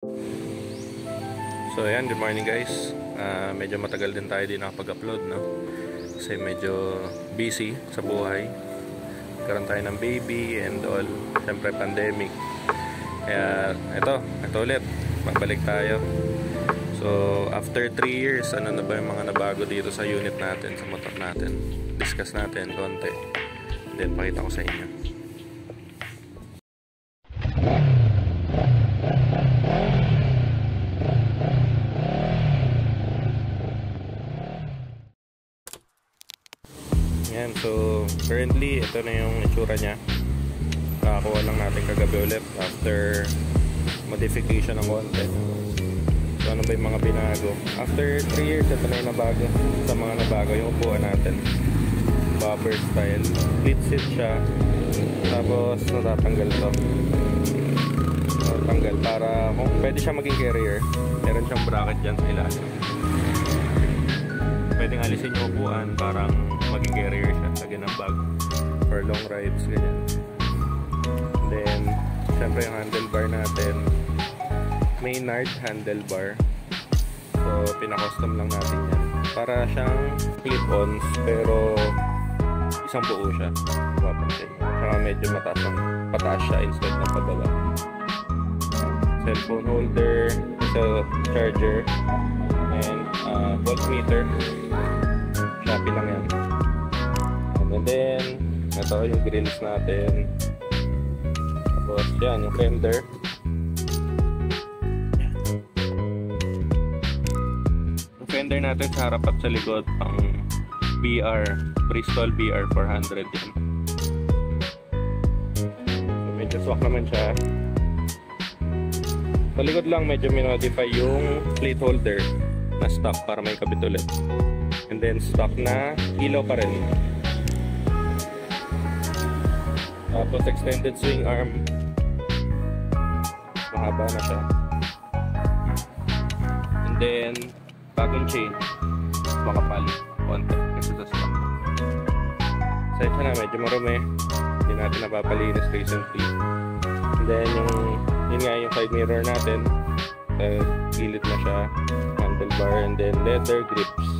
So ayan, good morning guys. Medyo matagal din tayo din nakapag-upload, no? Kasi medyo busy sa buhay. Karoon tayo ng baby and all. Siyempre pandemic. Kaya ito ulit. Magbalik tayo. So after 3 years, ano na ba yung mga nabago dito sa unit natin, sa motor natin? Discuss natin konti. Then pakita ko sa inyo. Yan, so currently ito na yung itsura nya. Nakakuha lang natin kagabi ulit after modification ng konti. So ano ba yung mga binago? After 3 years, ito na yung nabago. Sa mga nabago yung upuan natin, bobber style, split seat siya. Tapos natatanggal to, natatanggal para kung pwede siya maging carrier. Meron siyang bracket dyan sa ilalim. Pwedeng alisin yung upuan, parang maging carrier siya, lagyan ng bag for long rides, ganyan. And then syempre yung handlebar natin, Maynard handlebar. So pinaka-custom lang natin yan, para siyang clip-ons pero isang buo siya, mapapansin. Saka medyo pataas siya instead ng pababa. Cellphone holder, so charger, and voltmeter. Shopee lang yan. And then ito yung grills natin. Tapos yan yung fender. Yung fender natin sa harap at sa likod, pang BR, Bristol BR 400 yan. So medyo swak naman siya. Sa likod lang medyo minodify yung plate holder na stock para may kabit ulit. And then stock na ilaw pa rin. Tapos extended swing arm, mahaba na siya. And then bagong chain, makapal konti kasi sa stock. Sensya na medyo marumi, hindi natin napapalinis recently. And then yun nga yung side mirror natin, sa gilid na siya, handlebar, and then leather grips.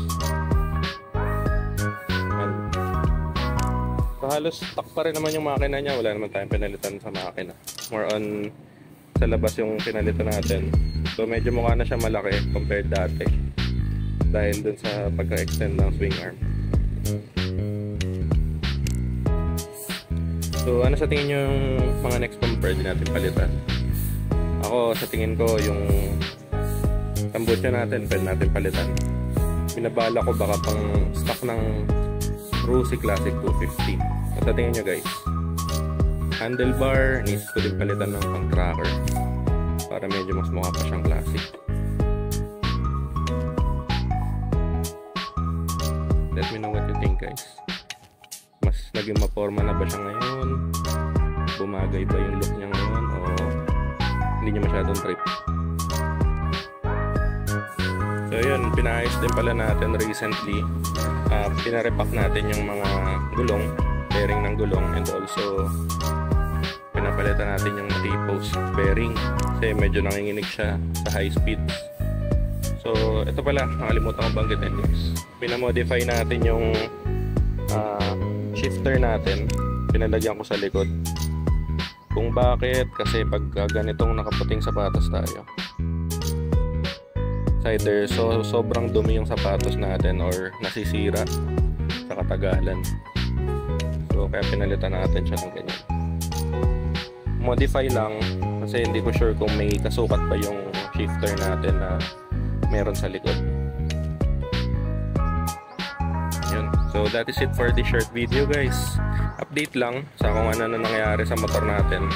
So halos stock pa rin naman yung makina niya, wala naman tayong pinalitan sa makina. More on sa labas yung pinalitan natin. So medyo mukha na siya malaki compared dati, dahil dun sa pagka-extend ng swing arm. So ano sa tingin nyo yung mga next bumper din natin palitan? Ako sa tingin ko yung tambucha natin pwede natin palitan. Pinabala ko baka pang stock ng Rossi Classic 250. At sa tingin nyo guys, handlebar needs ko din palitan ng pang tracker para medyo mas mukha pa siyang classic. Let me know what you think guys. Mas naging maporma na ba siya ngayon? Bumagay ba yung look niya ngayon? O hindi niya masyadong trip? So yun, pinaayos din pala natin recently. Pinarepack natin yung mga gulong, bearing ng gulong, and also pinapalitan natin yung T-post bearing kasi medyo nanginginig siya sa high speeds. So ito pala, nakalimutan ko banggitin guys. Pinamodify natin yung shifter natin, pinalagyan ko sa likod. Kung bakit? Kasi pag ganitong nakaputing sapatos tayo, either sobrang dumi yung sapatos natin or nasisira sa katagalan. So kaya pinalitan natin siya ng ganyan. Modify lang kasi hindi ko sure kung may kasukat pa yung shifter natin na meron sa likod. Yun. So that is it for the short video guys. Update lang sa kung ano na nangyari sa motor natin.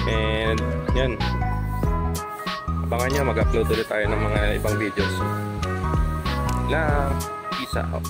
And yan, abangan nyo, mag-upload ulit tayo ng mga ibang videos. Peace out.